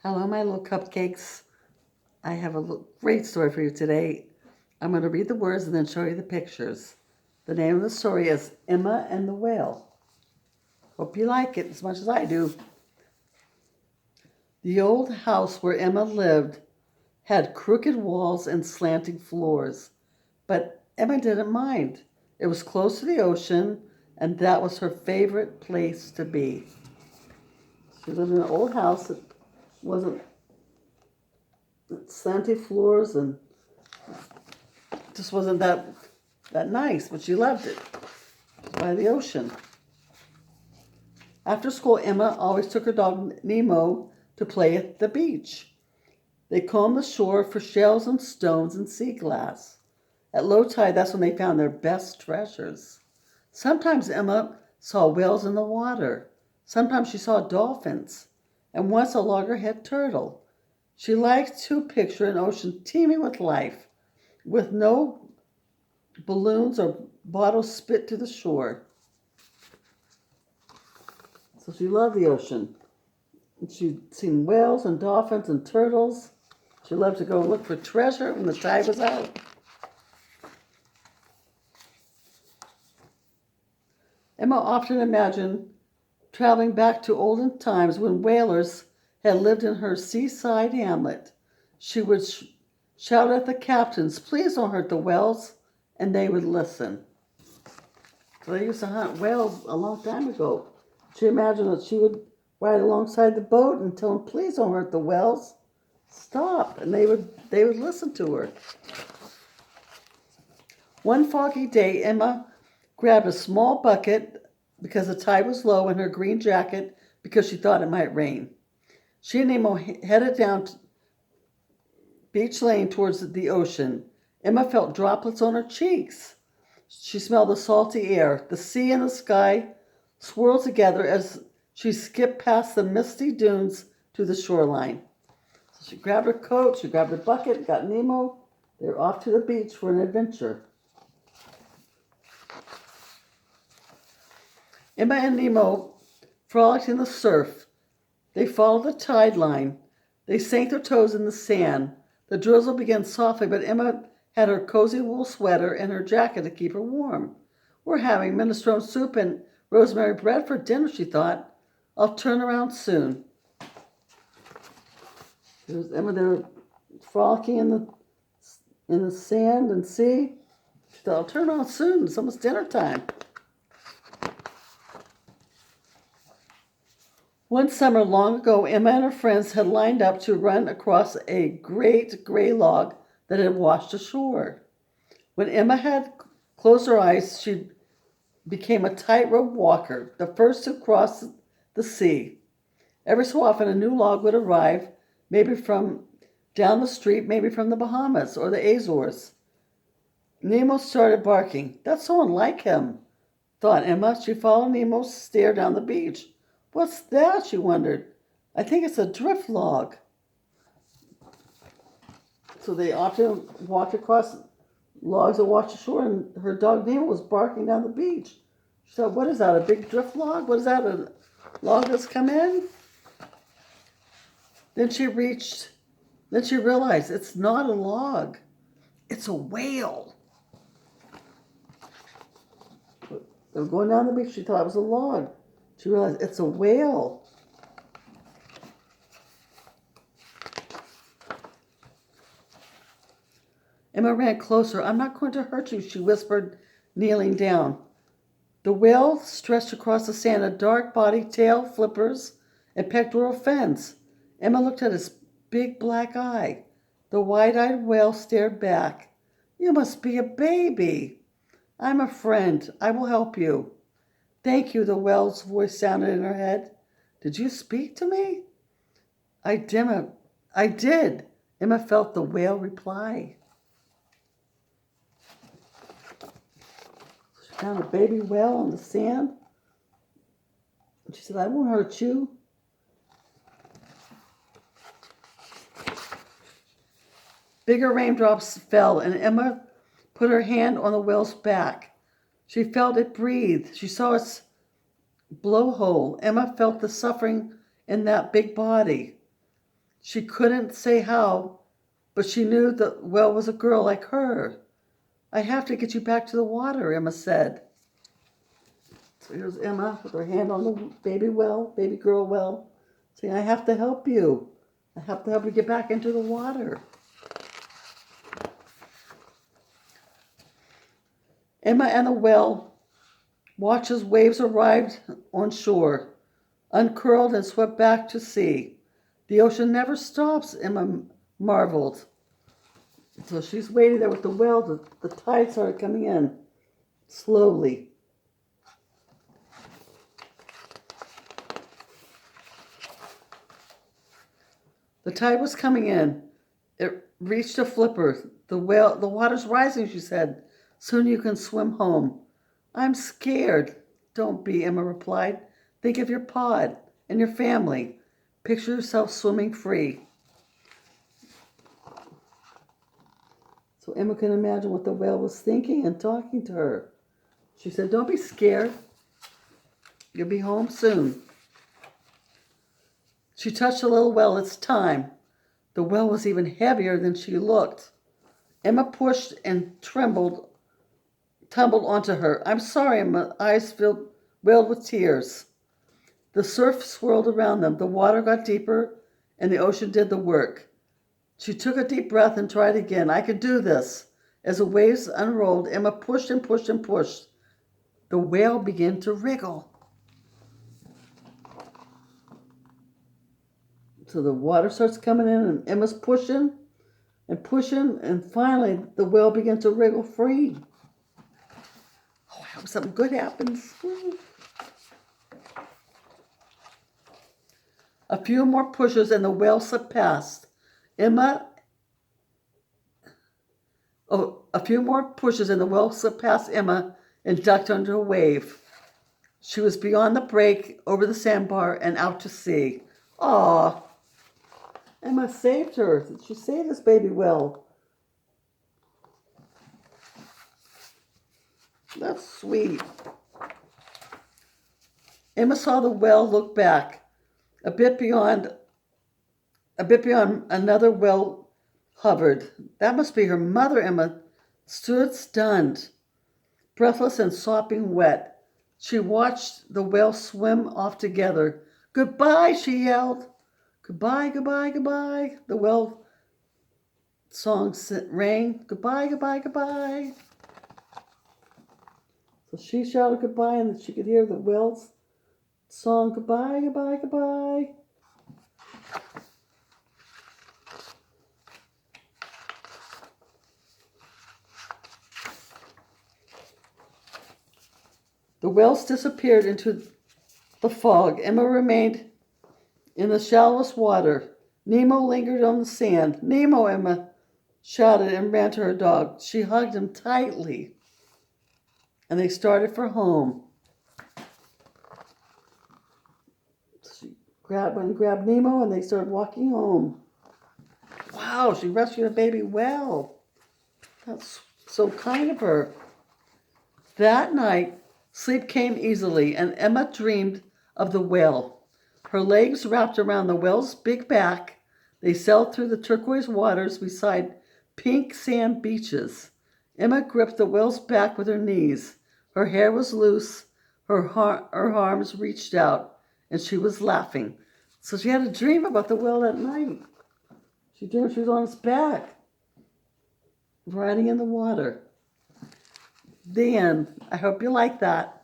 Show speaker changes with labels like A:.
A: Hello, my little cupcakes. I have a great story for you today. I'm going to read the words and then show you the pictures. The name of the story is Emma and the Whale. Hope you like it as much as I do. The old house where Emma lived had crooked walls and slanting floors, but Emma didn't mind. It was close to the ocean, and that was her favorite place to be. She lived in an old house that wasn't slanty floors and just wasn't that nice, but she loved it. By the ocean. After school, Emma always took her dog Nemo to play at the beach. They combed the shore for shells and stones and sea glass. At low tide, that's when they found their best treasures. Sometimes Emma saw whales in the water. Sometimes she saw dolphins, and once a loggerhead turtle. She liked to picture an ocean teeming with life, with no balloons or bottles spit to the shore. So she loved the ocean. She'd seen whales and dolphins and turtles. She loved to go look for treasure when the tide was out. Emma often imagined traveling back to olden times when whalers had lived in her seaside hamlet. She would shout at the captains, "Please don't hurt the whales," and they would listen. So they used to hunt whales a long time ago. She imagined that she would ride alongside the boat and tell them, "Please don't hurt the whales. Stop." And they would listen to her. One foggy day, Emma grabbed a small bucket because the tide was low and her green jacket because she thought it might rain. She and Nemo headed down Beach Lane towards the ocean. Emma felt droplets on her cheeks. She smelled the salty air. The sea and the sky swirled together as she skipped past the misty dunes to the shoreline. So she grabbed her coat, she grabbed her bucket, got Nemo. They were off to the beach for an adventure. Emma and Nemo frolicked in the surf. They followed the tide line. They sank their toes in the sand. The drizzle began softly, but Emma had her cozy wool sweater and her jacket to keep her warm. "We're having minestrone soup and rosemary bread for dinner," she thought. "I'll turn around soon." There's Emma there frolicking in the sand and sea. She thought, "I'll turn around soon. It's almost dinner time." One summer long ago, Emma and her friends had lined up to run across a great gray log that had washed ashore. When Emma had closed her eyes, she became a tightrope walker, the first to cross the sea. Every so often, a new log would arrive, maybe from down the street, maybe from the Bahamas or the Azores. Nemo started barking. "That's so unlike him," thought Emma. She followed Nemo's stare down the beach. "What's that?" she wondered. "I think it's a drift log." So they often walked across logs that washed ashore, and her dog Nemo was barking down the beach. She thought, "What is that, a big drift log? What is that, a log that's come in?" Then she realized it's not a log. It's a whale. They were going down the beach. She thought it was a log. She realized it's a whale. Emma ran closer. "I'm not going to hurt you," she whispered, kneeling down. The whale stretched across the sand, a dark body, tail, flippers, and pectoral fins. Emma looked at his big black eye. The wide-eyed whale stared back. "You must be a baby." "I'm a friend. I will help you." "Thank you," the whale's voice sounded in her head. "Did you speak to me?" I did." Emma felt the whale reply. She found a baby whale on the sand. And she said, "I won't hurt you." Bigger raindrops fell, and Emma put her hand on the whale's back. She felt it breathe. She saw its blowhole. Emma felt the suffering in that big body. She couldn't say how, but she knew the well was a girl like her. I have to get you back to the water, Emma said. So here's Emma with her hand on the baby girl well, saying, I have to help you. I have to help you get back into the water. Emma and the well watched as waves arrived on shore, uncurled and swept back to sea. The ocean never stops, Emma marveled. So she's waiting there with the well. The tide started coming in slowly. The tide was coming in. It reached a flipper. The water's rising, she said. Soon you can swim home. I'm scared. Don't be, Emma replied. Think of your pod and your family. Picture yourself swimming free. So Emma can imagine what the whale was thinking and talking to her. She said, don't be scared. You'll be home soon. She touched the little well. It's time. The well was even heavier than she looked. Emma pushed and tumbled onto her. I'm sorry, Emma. Eyes welled with tears. The surf swirled around them. The water got deeper, and the ocean did the work. She took a deep breath and tried again. I could do this. As the waves unrolled, Emma pushed and pushed and pushed. The whale began to wriggle. So the water starts coming in, and Emma's pushing and pushing, and finally the whale began to wriggle free. Oh, I hope something good happens. A few more pushes and the whale slipped past. A few more pushes and the whale slipped past Emma and ducked under a wave. She was beyond the break, over the sandbar, and out to sea. Aw, Emma saved her. She saved this baby whale. That's sweet. Emma saw the whale look back. A bit beyond, another whale hovered. That must be her mother. Emma stood stunned, breathless and sopping wet. She watched the whale swim off together. Goodbye, she yelled. Goodbye, goodbye, goodbye. The whale song rang. Goodbye, goodbye, goodbye. So she shouted goodbye, and she could hear the whale's song, goodbye, goodbye, goodbye. The whales disappeared into the fog. Emma remained in the shallowest water. Nemo lingered on the sand. Nemo, Emma shouted and ran to her dog. She hugged him tightly, and they started for home. She went and grabbed Nemo, and they started walking home. Wow, she rescued a baby whale. That's so kind of her. That night, sleep came easily, and Emma dreamed of the whale. Her legs wrapped around the whale's big back. They sailed through the turquoise waters beside pink sand beaches. Emma gripped the whale's back with her knees. Her hair was loose. Her arms reached out, and she was laughing. So she had a dream about the whale that night. She dreamed she was on its back, riding in the water. The end. I hope you like that.